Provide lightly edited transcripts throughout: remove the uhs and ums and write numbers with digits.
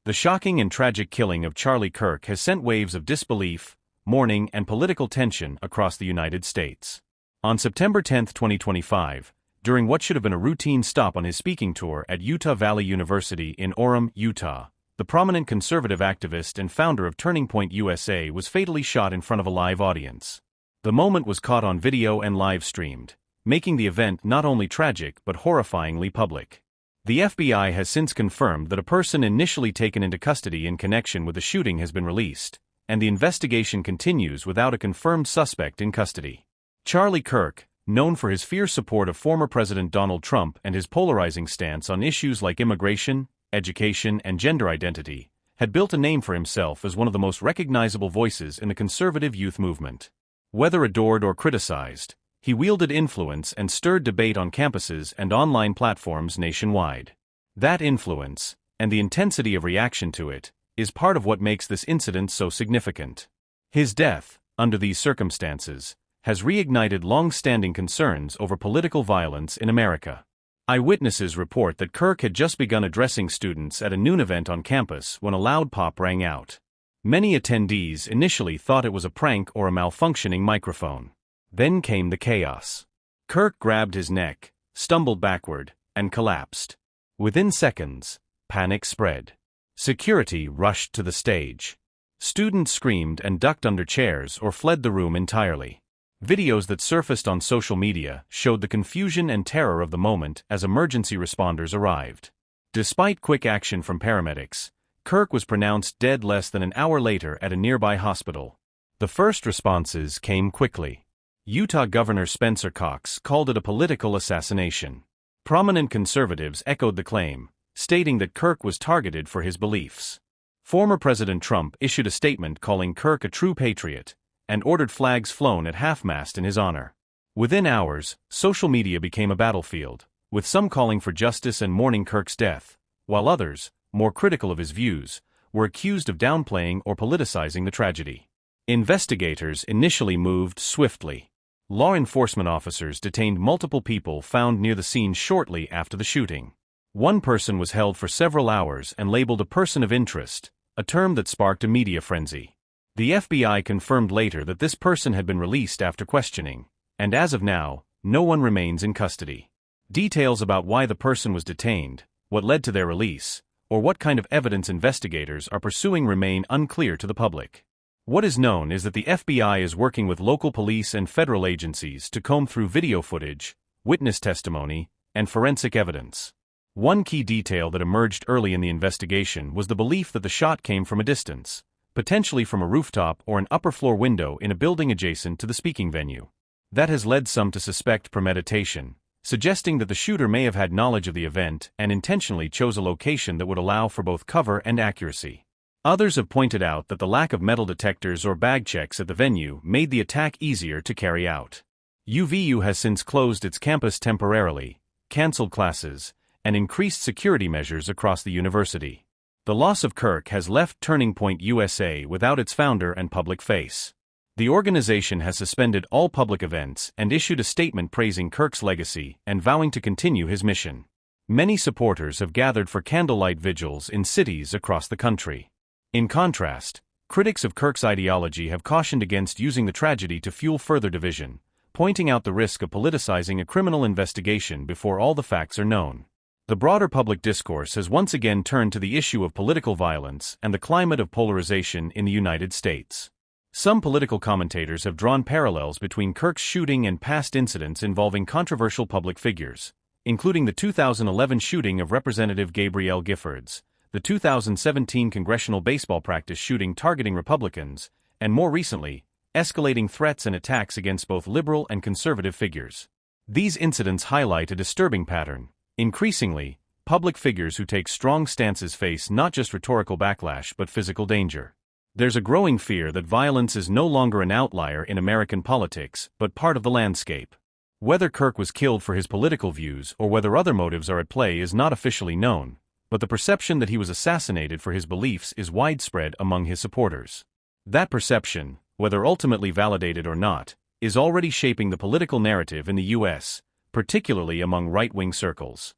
The shocking and tragic killing of Charlie Kirk has sent waves of disbelief, mourning, and political tension across the United States. On September 10, 2025, during what should have been a routine stop on his speaking tour at Utah Valley University in Orem, Utah, the prominent conservative activist and founder of Turning Point USA was fatally shot in front of a live audience. The moment was caught on video and live-streamed, making the event not only tragic but horrifyingly public. The FBI has since confirmed that a person initially taken into custody in connection with the shooting has been released, and the investigation continues without a confirmed suspect in custody. Charlie Kirk, known for his fierce support of former President Donald Trump and his polarizing stance on issues like immigration, education, and gender identity, had built a name for himself as one of the most recognizable voices in the conservative youth movement. Whether adored or criticized, he wielded influence and stirred debate on campuses and online platforms nationwide. That influence, and the intensity of reaction to it, is part of what makes this incident so significant. His death, under these circumstances, has reignited long-standing concerns over political violence in America. Eyewitnesses report that Kirk had just begun addressing students at a noon event on campus when a loud pop rang out. Many attendees initially thought it was a prank or a malfunctioning microphone. Then came the chaos. Kirk grabbed his neck, stumbled backward, and collapsed. Within seconds, panic spread. Security rushed to the stage. Students screamed and ducked under chairs or fled the room entirely. Videos that surfaced on social media showed the confusion and terror of the moment as emergency responders arrived. Despite quick action from paramedics, Kirk was pronounced dead less than an hour later at a nearby hospital. The first responses came quickly. Utah Governor Spencer Cox called it a political assassination. Prominent conservatives echoed the claim, stating that Kirk was targeted for his beliefs. Former President Trump issued a statement calling Kirk a true patriot, and ordered flags flown at half-mast in his honor. Within hours, social media became a battlefield, with some calling for justice and mourning Kirk's death, while others, more critical of his views, were accused of downplaying or politicizing the tragedy. Investigators initially moved swiftly. Law enforcement officers detained multiple people found near the scene shortly after the shooting. One person was held for several hours and labeled a person of interest, a term that sparked a media frenzy. The FBI confirmed later that this person had been released after questioning, and as of now, no one remains in custody. Details about why the person was detained, what led to their release, or what kind of evidence investigators are pursuing remain unclear to the public. What is known is that the FBI is working with local police and federal agencies to comb through video footage, witness testimony, and forensic evidence. One key detail that emerged early in the investigation was the belief that the shot came from a distance, potentially from a rooftop or an upper-floor window in a building adjacent to the speaking venue. That has led some to suspect premeditation, suggesting that the shooter may have had knowledge of the event and intentionally chose a location that would allow for both cover and accuracy. Others have pointed out that the lack of metal detectors or bag checks at the venue made the attack easier to carry out. UVU has since closed its campus temporarily, canceled classes, and increased security measures across the university. The loss of Kirk has left Turning Point USA without its founder and public face. The organization has suspended all public events and issued a statement praising Kirk's legacy and vowing to continue his mission. Many supporters have gathered for candlelight vigils in cities across the country. In contrast, critics of Kirk's ideology have cautioned against using the tragedy to fuel further division, pointing out the risk of politicizing a criminal investigation before all the facts are known. The broader public discourse has once again turned to the issue of political violence and the climate of polarization in the United States. Some political commentators have drawn parallels between Kirk's shooting and past incidents involving controversial public figures, including the 2011 shooting of Representative Gabrielle Giffords, the 2017 congressional baseball practice shooting targeting Republicans, and more recently, escalating threats and attacks against both liberal and conservative figures. These incidents highlight a disturbing pattern. Increasingly, public figures who take strong stances face not just rhetorical backlash but physical danger. There's a growing fear that violence is no longer an outlier in American politics but part of the landscape. Whether Kirk was killed for his political views or whether other motives are at play is not officially known, but the perception that he was assassinated for his beliefs is widespread among his supporters. That perception, whether ultimately validated or not, is already shaping the political narrative in the U.S., particularly among right-wing circles.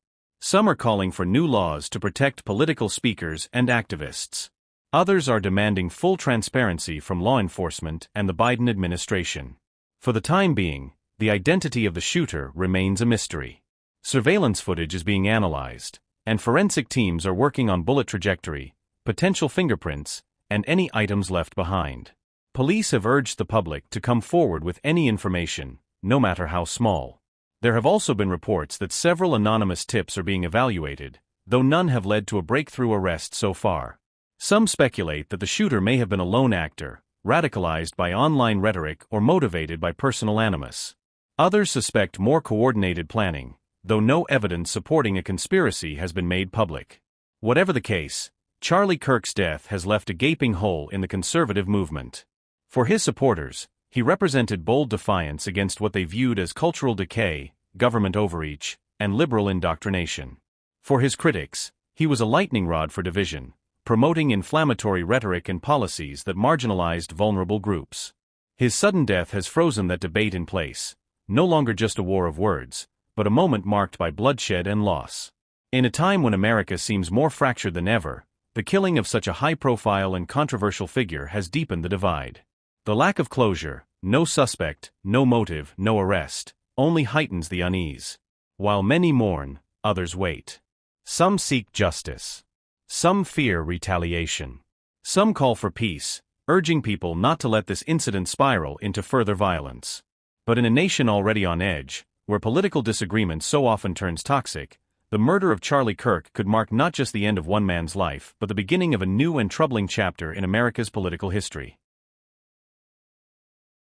Some are calling for new laws to protect political speakers and activists. Others are demanding full transparency from law enforcement and the Biden administration. For the time being, the identity of the shooter remains a mystery. Surveillance footage is being analyzed, and forensic teams are working on bullet trajectory, potential fingerprints, and any items left behind. Police have urged the public to come forward with any information, no matter how small. There have also been reports that several anonymous tips are being evaluated, though none have led to a breakthrough arrest so far. Some speculate that the shooter may have been a lone actor, radicalized by online rhetoric or motivated by personal animus. Others suspect more coordinated planning, though no evidence supporting a conspiracy has been made public. Whatever the case, Charlie Kirk's death has left a gaping hole in the conservative movement. For his supporters, he represented bold defiance against what they viewed as cultural decay, government overreach, and liberal indoctrination. For his critics, he was a lightning rod for division, promoting inflammatory rhetoric and policies that marginalized vulnerable groups. His sudden death has frozen that debate in place, no longer just a war of words, but a moment marked by bloodshed and loss. In a time when America seems more fractured than ever, the killing of such a high-profile and controversial figure has deepened the divide. The lack of closure, no suspect, no motive, no arrest, only heightens the unease. While many mourn, others wait. Some seek justice. Some fear retaliation. Some call for peace, urging people not to let this incident spiral into further violence. But in a nation already on edge, where political disagreement so often turns toxic, the murder of Charlie Kirk could mark not just the end of one man's life but the beginning of a new and troubling chapter in America's political history.